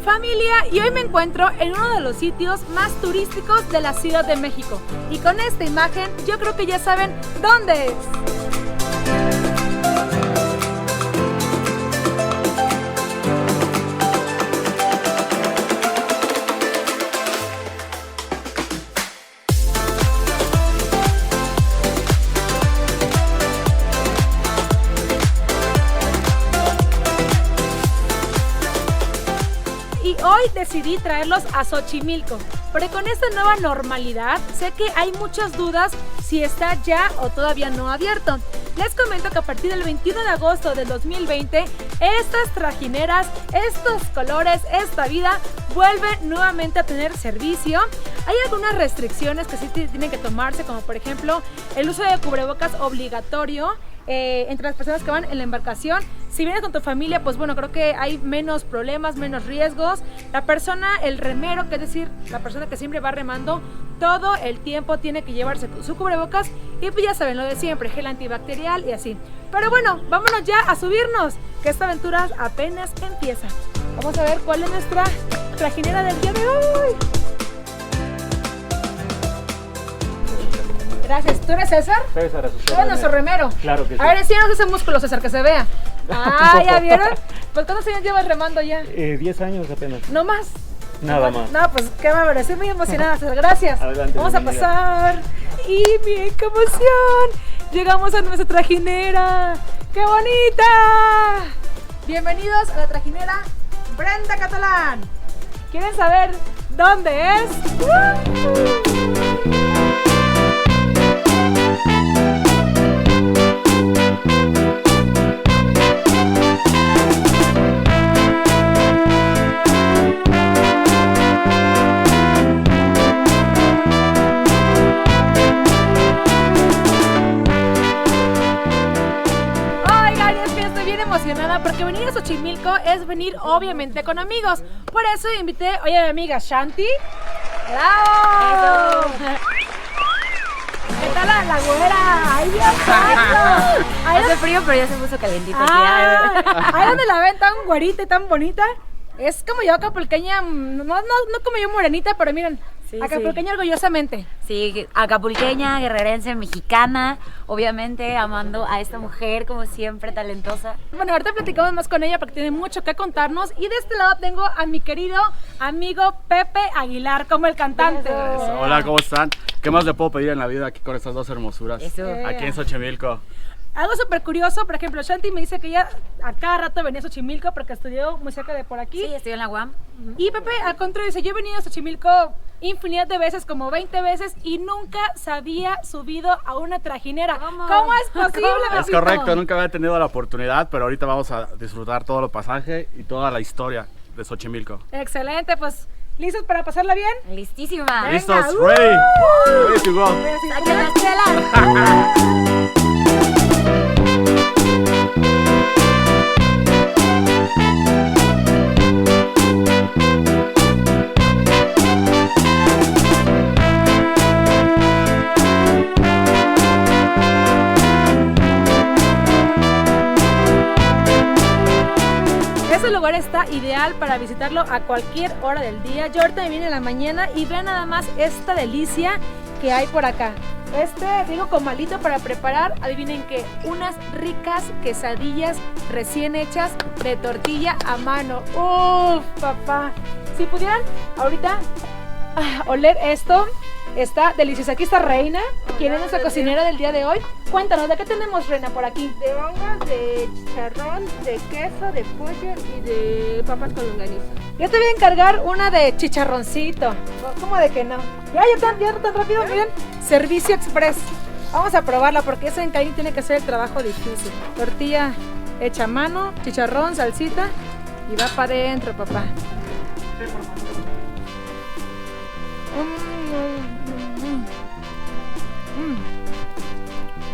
Familia, y hoy me encuentro en uno de los sitios más turísticos de la Ciudad de México. Y con esta imagen yo creo que ya saben dónde es. Hoy decidí traerlos a Xochimilco, porque con esta nueva normalidad sé que hay muchas dudas si está ya o todavía no abierto. Les comento que a partir del 21 de agosto del 2020, estas trajineras, estos colores, esta vida vuelve nuevamente a tener servicio. Hay algunas restricciones que sí tienen que tomarse, como por ejemplo el uso de cubrebocas obligatorio entre las personas que van en la embarcación. Si vienes con tu familia, pues bueno, creo que hay menos problemas, menos riesgos. La persona, el remero, que es decir, la persona que siempre va remando, todo el tiempo tiene que llevarse su cubrebocas y pues ya saben, lo de siempre, gel antibacterial y así. Pero bueno, vámonos ya a subirnos, que esta aventura apenas empieza. Vamos a ver cuál es nuestra trajinera del día de hoy. Gracias. ¿Tú eres César? César, ¿Tú eres nuestro remero? Claro que sí. A ver, enséñanos ese músculo, César, que se vea. Ah, ¿ya vieron? Pues ¿cuántos años llevas remando ya? 10 años apenas. ¿No más? Nada más. No, pues qué bárbaro, estoy muy emocionada, César. Gracias. Adelante, vamos bienvenida. a pasar. Y miren qué emoción. Llegamos a nuestra trajinera. ¡Qué bonita! Bienvenidos a la trajinera Brenda Catalán. ¿Quieren saber dónde es? Emocionada porque venir a Xochimilco es venir obviamente con amigos. Por eso invité hoy a mi amiga Shanti. ¡Bravo! ¿Qué tal la güera? ¡Ay, Dios santo! Hace frío, pero ya se puso calientito. Ahí donde la ven tan güerita y tan bonita. Es como yo acapulqueña, no como yo morenita, pero miren, sí, acapulqueña sí. Orgullosamente. Sí, acapulqueña, guerrerense, mexicana, obviamente amando a esta mujer como siempre talentosa. Bueno, ahorita platicamos más con ella porque tiene mucho que contarnos. Y de este lado tengo a mi querido amigo Pepe Aguilar, como el cantante. Eso. Hola, ¿cómo están? ¿Qué más le puedo pedir en la vida aquí con estas dos hermosuras? Eso. Aquí en Xochimilco. Algo súper curioso, por ejemplo, Shanti me dice que ella a cada rato venía a Xochimilco porque estudió muy cerca de por aquí. Sí, estudió en la UAM. Y Pepe, al contrario, dice, yo he venido a Xochimilco infinidad de veces, como 20 veces, y nunca se había subido a una trajinera. ¿Cómo es posible, Es correcto, nunca había tenido la oportunidad, pero ahorita vamos a disfrutar todo el pasaje y toda la historia de Xochimilco. Excelente, pues, ¿listos para pasarla bien? Listísima. Venga, ¿Listos? Ready. Ready to go. ¡Saquen las chelas! Ese lugar está ideal para visitarlo a cualquier hora del día. Yo ahorita me vine en la mañana y vean nada más esta delicia que hay por acá. Digo, comalito para preparar, adivinen qué, unas ricas quesadillas recién hechas de tortilla a mano. ¡Uf, papá! Si pudieran ahorita oler esto, está deliciosa. Aquí está Reina, quien es nuestra cocinera del día de hoy. Cuéntanos, ¿de qué tenemos, Reina, por aquí? De hongos, de chicharrón, de queso, de pollo y de papas con longaniza. Yo te voy a encargar una de chicharroncito. ¿Cómo de que no? Ya tan rápido, miren. Servicio express. Vamos a probarla porque eso en Caín tiene que ser el trabajo difícil. Tortilla hecha a mano, chicharrón, salsita y va para adentro, papá.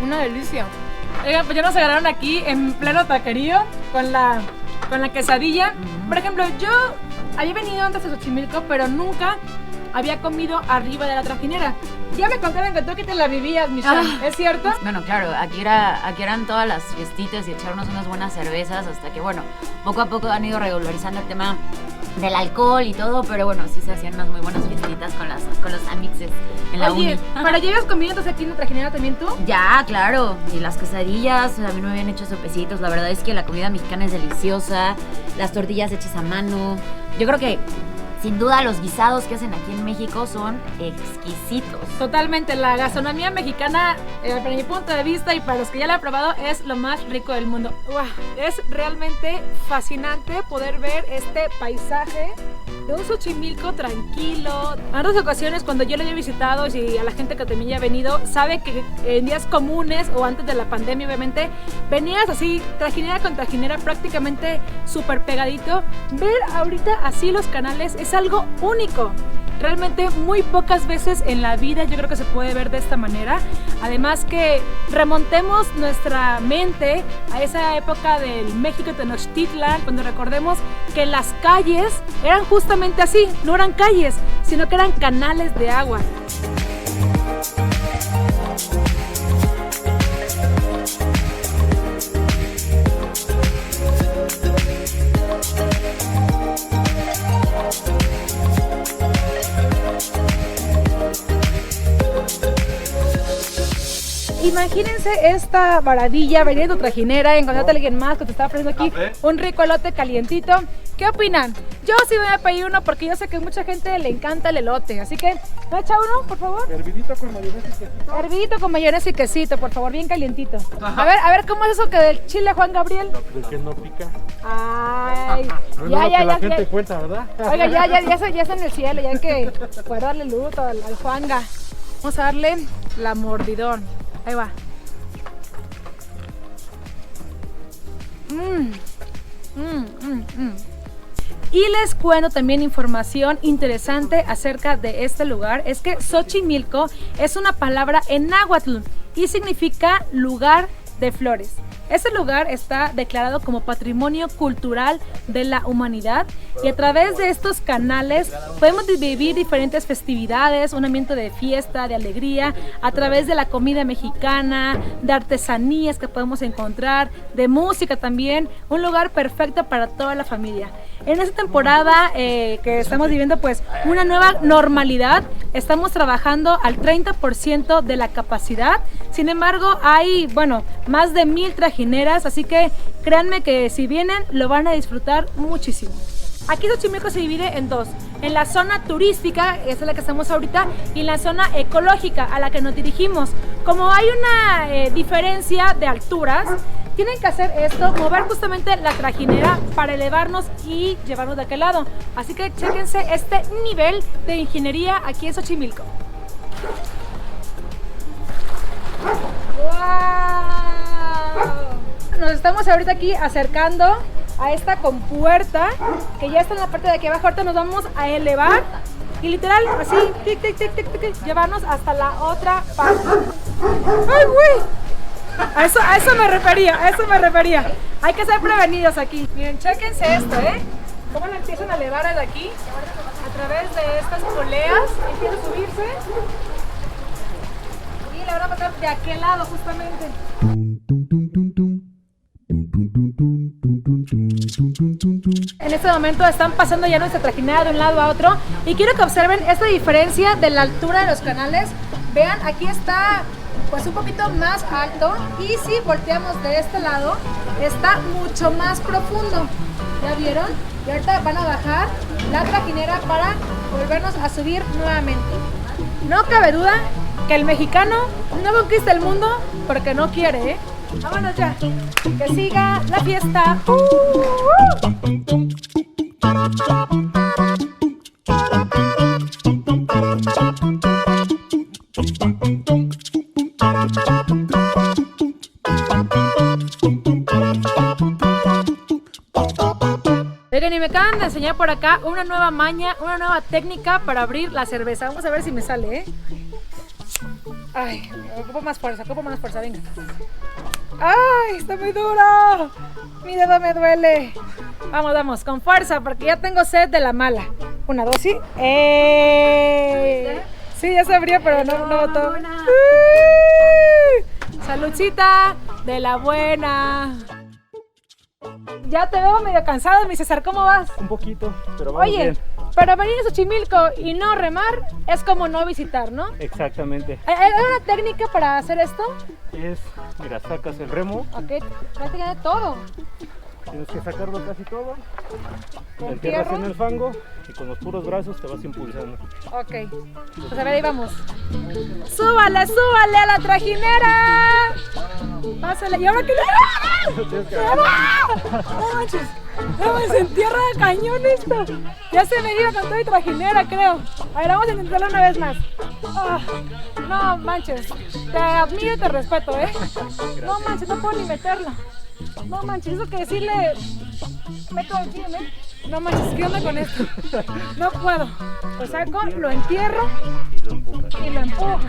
Una delicia. Oigan, pues ya nos agarraron aquí en pleno taquerío con la quesadilla. Por ejemplo, yo había venido antes a Xochimilco, pero nunca había comido arriba de la trajinera. Ya me contaron que tú que te la vivías, Michelle, ¿es cierto? Bueno, claro, aquí eran todas las fiestitas y echarnos unas buenas cervezas hasta que, bueno, poco a poco han ido regularizando el tema del alcohol y todo, pero bueno, sí se hacían unas muy buenas fiestitas con los amixes en la Oye, uni. ¿para llegas comiendo entonces aquí en la trajinera también tú? Ya, claro, y las quesadillas, a mí no me habían hecho sopecitos, la verdad es que la comida mexicana es deliciosa, las tortillas hechas a mano, yo creo que sin duda los guisados que hacen aquí en México son exquisitos. Totalmente, la gastronomía mexicana, para mi punto de vista y para los que ya la he probado, es lo más rico del mundo. ¡Wow! Es realmente fascinante poder ver este paisaje de un Xochimilco tranquilo. En otras ocasiones, cuando yo lo he visitado y a la gente que también ya ha venido, sabe que en días comunes o antes de la pandemia, obviamente, venías así, trajinera con trajinera, prácticamente súper pegadito. Ver ahorita así los canales es algo único. Realmente muy pocas veces en la vida yo creo que se puede ver de esta manera. Además que remontemos nuestra mente a esa época del México Tenochtitlan, cuando recordemos que las calles eran justamente así, no eran calles, sino que eran canales de agua. Imagínense esta maravilla, venir de tu trajinera, encontrarte a alguien más que te está ofreciendo aquí un rico elote calientito. ¿Qué opinan? Yo sí voy a pedir uno porque yo sé que a mucha gente le encanta el elote, así que ¿me echa uno, por favor? Hervidito con mayonesa y quesito. Hervidito con mayonesa y quesito, por favor, bien calientito. A ver, ¿cómo es eso que del chile, Juan Gabriel? ¿De que no pica? Ay, No es lo que la gente cuenta, ¿verdad? Oiga, ya está en el cielo, ya hay que guardarle luto al Juanga. Vamos a darle la mordidón. Ahí va. Y les cuento también información interesante acerca de este lugar. Es que Xochimilco es una palabra en náhuatl y significa lugar de flores. Este lugar está declarado como Patrimonio Cultural de la Humanidad y a través de estos canales podemos vivir diferentes festividades, un ambiente de fiesta, de alegría, a través de la comida mexicana, de artesanías que podemos encontrar, de música también, un lugar perfecto para toda la familia. En esta temporada que estamos viviendo pues una nueva normalidad, estamos trabajando al 30% de la capacidad, sin embargo hay, bueno, más de 1000 trajineras, así que créanme que si vienen lo van a disfrutar muchísimo. Aquí Xochimilco se divide en dos, en la zona turística, esa es la que estamos ahorita, y en la zona ecológica a la que nos dirigimos. Como hay una diferencia de alturas, tienen que hacer esto, mover justamente la trajinera para elevarnos y llevarnos de aquel lado. Así que chéquense este nivel de ingeniería aquí en Xochimilco. ¡Wow! Nos estamos ahorita aquí acercando a esta compuerta que ya está en la parte de aquí abajo. Ahorita nos vamos a elevar y literal así, tic, tic, tic, tic, tic, llevarnos hasta la otra parte. ¡Ay, güey! A eso me refería, Hay que ser prevenidos aquí. Miren, chéquense esto, cómo lo empiezan a elevar de aquí a través de estas poleas. Empieza a subirse y la van a pasar de aquel lado justamente. En este momento están pasando ya nuestra trajinera de un lado a otro y quiero que observen esta diferencia de la altura de los canales. Vean, aquí está pues un poquito más alto y si volteamos de este lado está mucho más profundo. ¿Ya vieron? Y ahorita van a bajar la trajinera para volvernos a subir nuevamente. No cabe duda que el mexicano no conquista el mundo porque no quiere, Vámonos ya, que siga la fiesta. Oigan, y me acaban de enseñar por acá una nueva maña, una nueva técnica para abrir la cerveza. Vamos a ver si me sale, Ay, ocupo más fuerza, venga. ¡Ay, está muy duro! Mi dedo me duele. Vamos, con fuerza, porque ya tengo sed de la mala. 1, 2 y... Sí, ya sabría, pero no votó. Saludcita de la buena. Ya te veo medio cansado, mi César, ¿cómo vas? Un poquito, pero vamos Oye, bien. para venir a Xochimilco y no remar es como no visitar, ¿no? Exactamente. ¿Hay una técnica para hacer esto? Mira, sacas el remo, Ok, prácticamente todo. tienes que sacarlo casi todo, te Con entierras tierra. en el fango y con los puros brazos te vas impulsando. Ok, pues a ver, ahí vamos. ¡Súbale, súbale a la trajinera! Pásale, ¿y ahora qué le... ¡No manches! ¡No, se entierra de cañón esto! Ya se me iba con toda mi trajinera, creo. A ver, vamos a intentarlo una vez más. Ah, no manches, te admiro y te respeto, ¿eh? No manches, no puedo ni meterlo. No manches, eso que decirle... Meto aquí, ¿eh? No manches, ¿qué onda con esto? No puedo. Lo saco, lo entierro Y lo empujas. y lo empujo.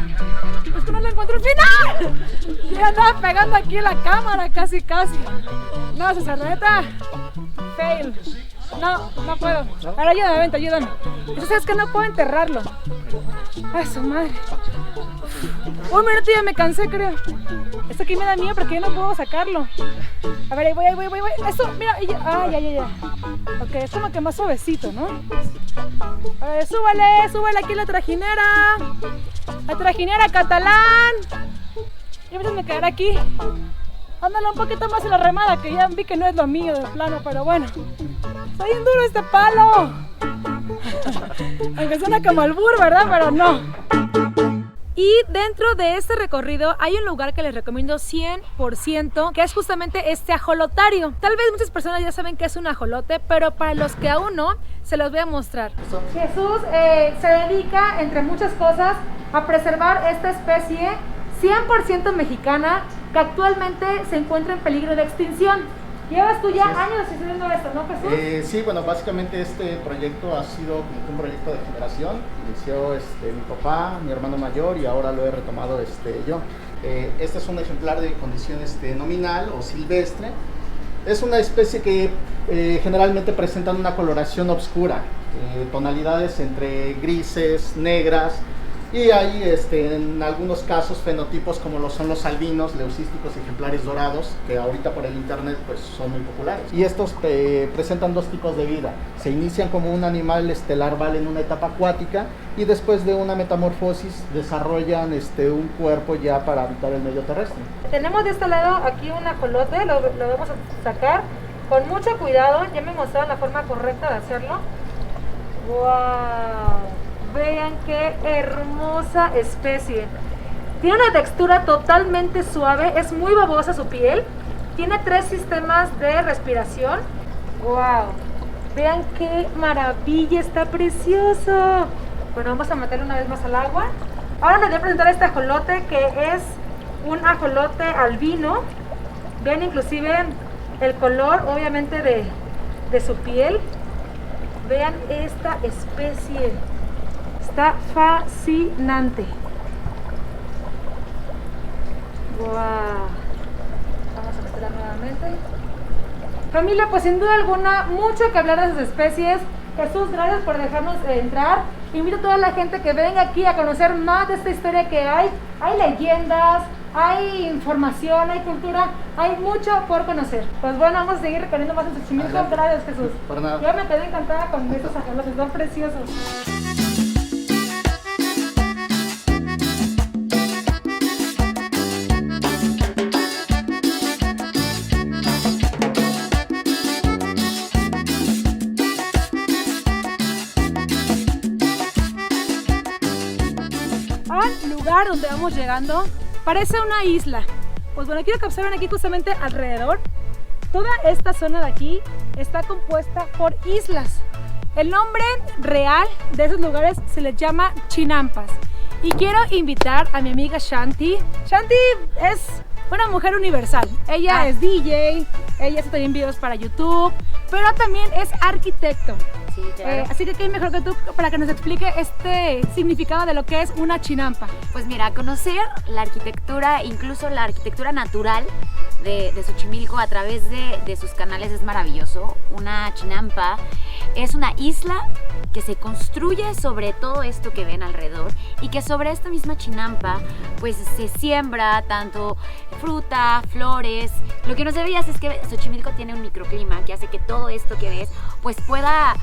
Es que no le encuentro el final. Ya andaba pegando aquí en la cámara, casi. No, César, neta. Fail. No puedo. Ahora ayúdame, vente, ayúdame. Eso es que no puedo enterrarlo. Ay, su madre. Un minuto ya me cansé, creo. Esto aquí me da miedo porque yo no puedo sacarlo. A ver, ahí voy. Eso, mira. Ya. Ok, es como que más suavecito, ¿no? A ver, súbale aquí la trajinera. La trajinera catalán. Yo a veces me quedaré aquí. Ándale un poquito más en la remada, que ya vi que no es lo mío de plano, pero bueno. Está bien duro este palo. Aunque suena como albur, ¿verdad? Pero no. Y dentro de este recorrido hay un lugar que les recomiendo 100%, que es justamente este ajolotario. Tal vez muchas personas ya saben que es un ajolote, pero para los que aún no, se los voy a mostrar. Jesús se dedica, entre muchas cosas, a preservar esta especie 100% mexicana, que actualmente se encuentra en peligro de extinción. Llevas tú ya años haciendo esto, ¿no, Jesús? Sí, bueno, básicamente este proyecto ha sido como que un proyecto de generación. Inició mi papá, mi hermano mayor, y ahora lo he retomado yo. Este es un ejemplar de condición nominal o silvestre. Es una especie que generalmente presentan una coloración oscura, tonalidades entre grises, negras, y hay en algunos casos fenotipos como lo son los albinos, leucísticos, ejemplares dorados, que ahorita por el internet pues son muy populares. Y estos presentan dos tipos de vida. Se inician como un animal larval en una etapa acuática, y después de una metamorfosis desarrollan un cuerpo ya para habitar el medio terrestre. Tenemos de este lado aquí un ajolote, lo vamos a sacar con mucho cuidado. Ya me mostraron la forma correcta de hacerlo. ¡Wow! Vean qué hermosa especie. Tiene una textura totalmente suave, es muy babosa su piel. Tiene 3 sistemas de respiración. ¡Wow! Vean qué maravilla, está precioso. Bueno, vamos a meterlo una vez más al agua. Ahora les voy a presentar este ajolote, que es un ajolote albino. Vean inclusive el color, obviamente, de su piel. Vean esta especie. Está fascinante. Wow. Vamos a meterla nuevamente. Familia, pues sin duda alguna, mucho que hablar de esas especies. Jesús, gracias por dejarnos entrar. Invito a toda la gente que venga aquí a conocer más de esta historia que hay. Hay leyendas, hay información, hay cultura, hay mucho por conocer. Pues bueno, vamos a seguir recorriendo más en Xochimilco. Gracias, Jesús. Por nada. Yo me quedé encantada con estos ajolotes, son preciosos. Al lugar donde vamos llegando parece una isla. Pues bueno, quiero que observen aquí justamente alrededor. Toda esta zona de aquí está compuesta por islas. El nombre real de esos lugares se les llama chinampas. Y quiero invitar a mi amiga Shanti. Shanti es una mujer universal. Ella es DJ, ella hace también videos para YouTube, pero también es arquitecto. Sí, claro. Así que qué mejor que tú para que nos explique este significado de lo que es una chinampa. Pues mira, conocer la arquitectura, incluso la arquitectura natural de Xochimilco a través de sus canales es maravilloso. Una chinampa es una isla que se construye sobre todo esto que ven alrededor y que sobre esta misma chinampa pues se siembra tanto fruta, flores. Lo que no sabías es que Xochimilco tiene un microclima que hace que todo esto que ves pues pueda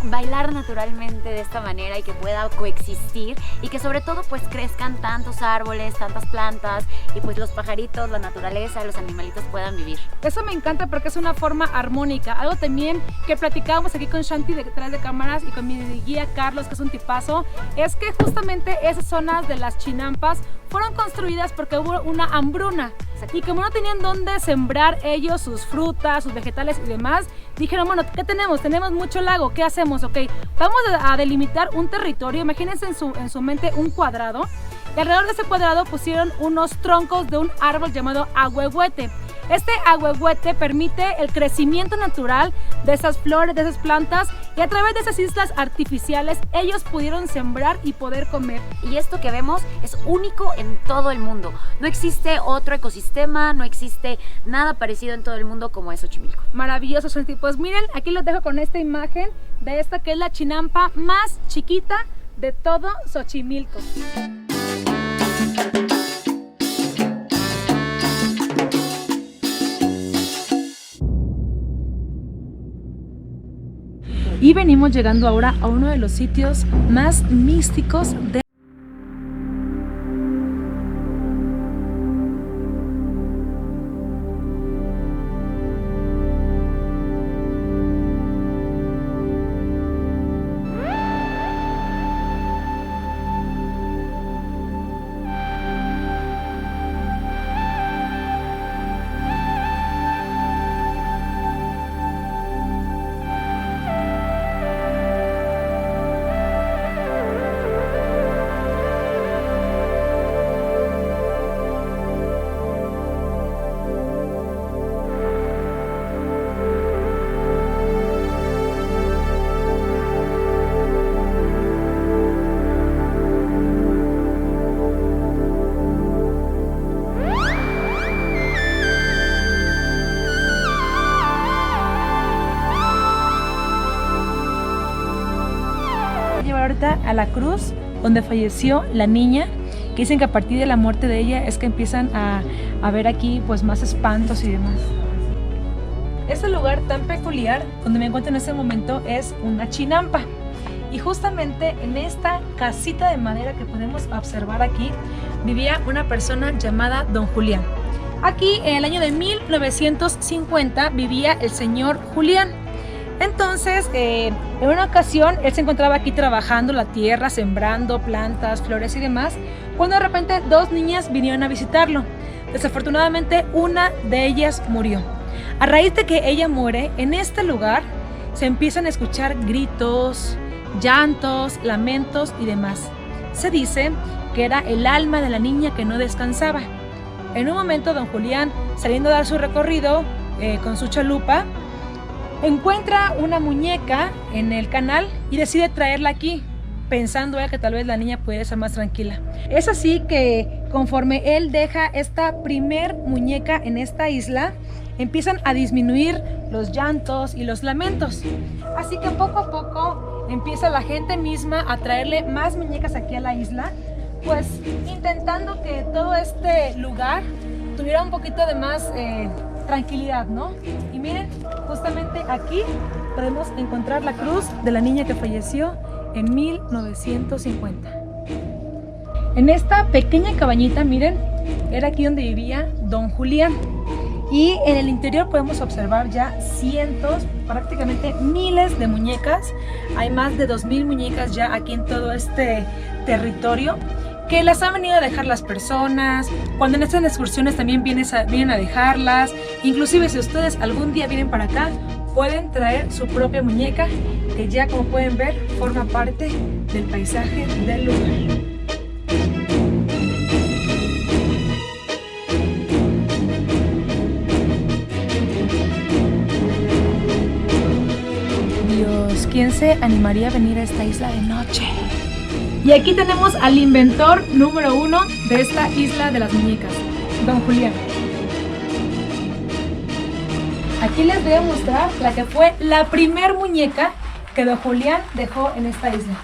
bailar naturalmente de esta manera y que pueda coexistir y que sobre todo pues crezcan tantos árboles, tantas plantas y pues los pajaritos, la naturaleza, los animalitos puedan vivir. Eso me encanta porque es una forma armónica. Algo también que platicábamos aquí con Shanti detrás de cámaras y con mi guía Carlos, que es un tipazo, es que justamente esas zonas de las chinampas fueron construidas porque hubo una hambruna. Y como no tenían dónde sembrar ellos sus frutas, sus vegetales y demás, dijeron, bueno, ¿qué tenemos? Tenemos mucho lago, ¿qué hacemos? Ok, vamos a delimitar un territorio. Imagínense en su mente un cuadrado. Y alrededor de ese cuadrado pusieron unos troncos de un árbol llamado ahuehuete. Este ahuehuete permite el crecimiento natural de esas flores, de esas plantas, y a través de esas islas artificiales ellos pudieron sembrar y poder comer. Y esto que vemos es único en todo el mundo. No existe otro ecosistema, no existe nada parecido en todo el mundo como es Xochimilco. Maravilloso, Shanti. Pues miren, aquí los dejo con esta imagen de esta que es la chinampa más chiquita de todo Xochimilco. Y venimos llegando ahora a uno de los sitios más místicos de ahorita a la cruz donde falleció la niña, que dicen que a partir de la muerte de ella es que empiezan a ver aquí pues más espantos y demás. Este lugar tan peculiar donde me encuentro en este momento es una chinampa, y justamente en esta casita de madera que podemos observar aquí vivía una persona llamada Don Julián. Aquí en el año de 1950 vivía el señor Julián. Entonces, en una ocasión, él se encontraba aquí trabajando la tierra, sembrando plantas, flores y demás, cuando de repente dos niñas vinieron a visitarlo. Desafortunadamente, una de ellas murió. A raíz de que ella muere, en este lugar se empiezan a escuchar gritos, llantos, lamentos y demás. Se dice que era el alma de la niña que no descansaba. En un momento, don Julián, saliendo a dar su recorrido con su chalupa, encuentra una muñeca en el canal y decide traerla aquí, pensando él que tal vez la niña pudiera ser más tranquila. Es así que conforme él deja esta primer muñeca en esta isla, empiezan a disminuir los llantos y los lamentos. Así que poco a poco empieza la gente misma a traerle más muñecas aquí a la isla, pues intentando que todo este lugar tuviera un poquito de más tranquilidad, ¿no? Y miren, justamente aquí podemos encontrar la cruz de la niña que falleció en 1950. En esta pequeña cabañita, miren, era aquí donde vivía don Julián. Y en el interior podemos observar ya cientos, prácticamente miles de muñecas. Hay más de 2000 muñecas ya aquí en todo este territorio, que las han venido a dejar las personas. Cuando en estas excursiones también vienen a dejarlas. Inclusive si ustedes algún día vienen para acá, pueden traer su propia muñeca, que ya, como pueden ver, forma parte del paisaje del lugar. ¿quién se animaría a venir a esta isla de noche? Y aquí tenemos al inventor número 1 de esta isla de las muñecas, don Julián. Aquí les voy a mostrar la que fue la primer muñeca que don Julián dejó en esta isla.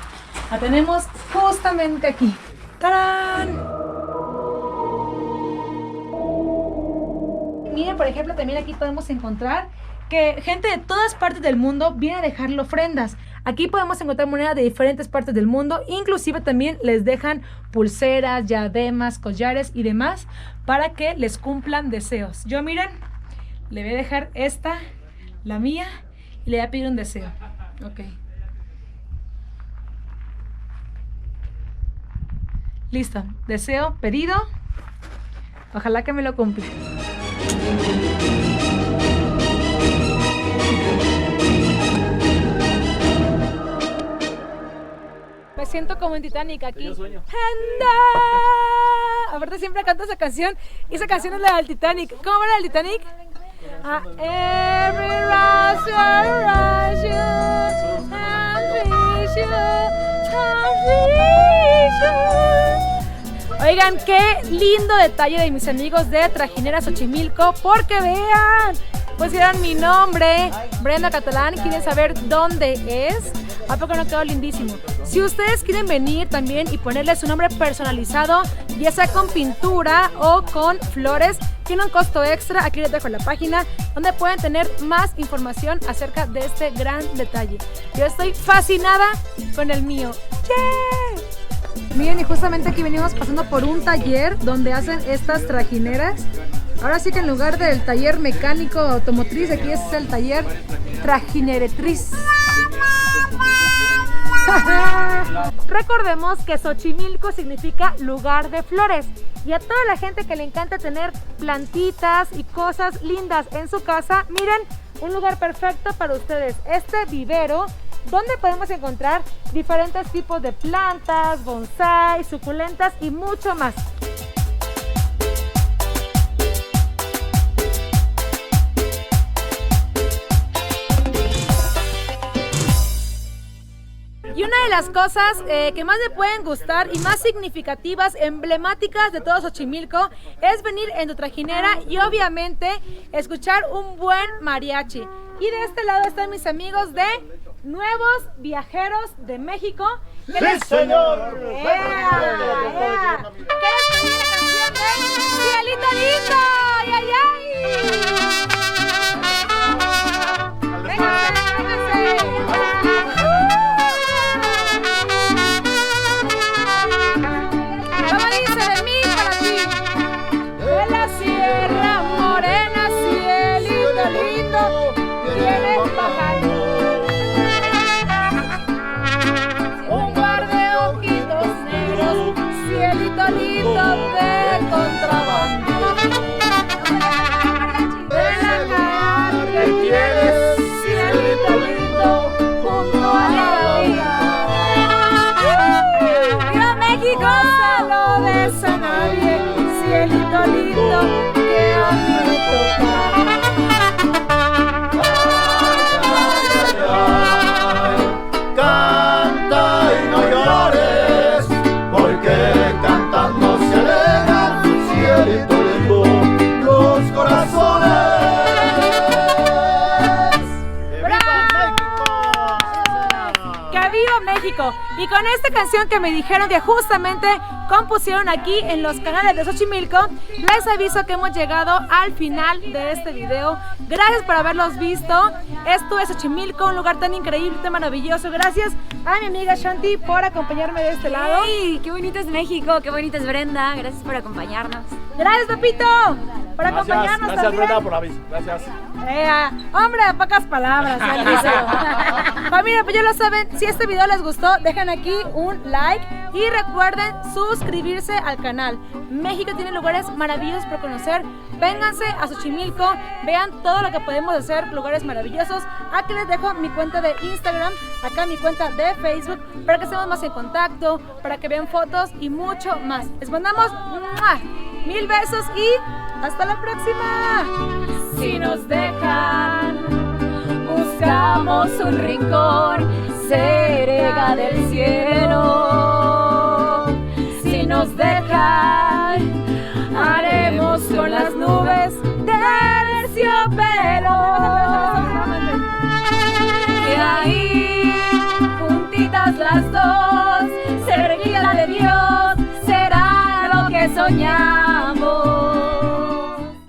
La tenemos justamente aquí. ¡Tarán! Miren, por ejemplo, también aquí podemos encontrar que gente de todas partes del mundo viene a dejarle ofrendas. Aquí podemos encontrar monedas de diferentes partes del mundo, inclusive también les dejan pulseras, diademas, collares y demás para que les cumplan deseos. Yo, miren, le voy a dejar esta, la mía, y le voy a pedir un deseo. Ok. Listo, deseo pedido. Ojalá que me lo cumpla. Me siento como en Titanic aquí. Yo sueño. Aparte siempre canto esa canción. Y esa canción es la del Titanic. ¿Cómo va la del Titanic? Every rush, Oigan, qué lindo detalle de mis amigos de Trajineras Xochimilco, porque vean, pusieron mi nombre, Brenda Catalán. ¿Quieren saber dónde es? ¿A poco no quedó lindísimo? Si ustedes quieren venir también y ponerle su nombre personalizado, ya sea con pintura o con flores, tiene un costo extra. Aquí les dejo la página donde pueden tener más información acerca de este gran detalle. Yo estoy fascinada con el mío. ¡Yeah! Miren, y justamente aquí venimos pasando por un taller donde hacen estas trajineras. Ahora sí que en lugar del taller mecánico automotriz, aquí es el taller trajineretriz. Recordemos que Xochimilco significa lugar de flores, y a toda la gente que le encanta tener plantitas y cosas lindas en su casa, miren, un lugar perfecto para ustedes. Este vivero donde podemos encontrar diferentes tipos de plantas, bonsái, suculentas y mucho más. Y una de las cosas que más me pueden gustar y más significativas, emblemáticas de todo Xochimilco, es venir en tu trajinera y obviamente escuchar un buen mariachi. Y de este lado están mis amigos de Nuevos Viajeros de México. ¡Sí, señor! ¿Qué les parece la canción de Cielito Lindo? ¡Ay, ay, ay! Cielito lindo que a mí me toca. Canta y no llores, porque cantando se alegra, cielito lindo, los corazones. ¡Que viva México! Y con esta canción que me dijeron que justamente compusieron aquí en los canales de Xochimilco, les aviso que hemos llegado al final de este video. Gracias por haberlos visto. Esto es Xochimilco, un lugar tan increíble, tan maravilloso. Gracias a mi amiga Shanti por acompañarme de este lado. ¡Ay! ¡Qué bonito es México! ¡Qué bonita es Brenda! Gracias por acompañarnos. Gracias, Pepito, por acompañarnos. Gracias, también. Brenda, por la visita. Gracias. Hombre, a pocas palabras. Familia, pues ya lo saben, si este video les gustó, dejen aquí un like y recuerden suscribirse al canal. México tiene lugares maravillosos por conocer. Vénganse a Xochimilco, vean todo lo que podemos hacer, lugares maravillosos. Aquí les dejo mi cuenta de Instagram, acá mi cuenta de Facebook, para que estemos más en contacto, para que vean fotos y mucho más. Les mandamos mil besos y hasta la próxima. Si nos dejan buscar somos un rincón cerca del cielo. Si nos dejan, haremos con las nubes terciopelo.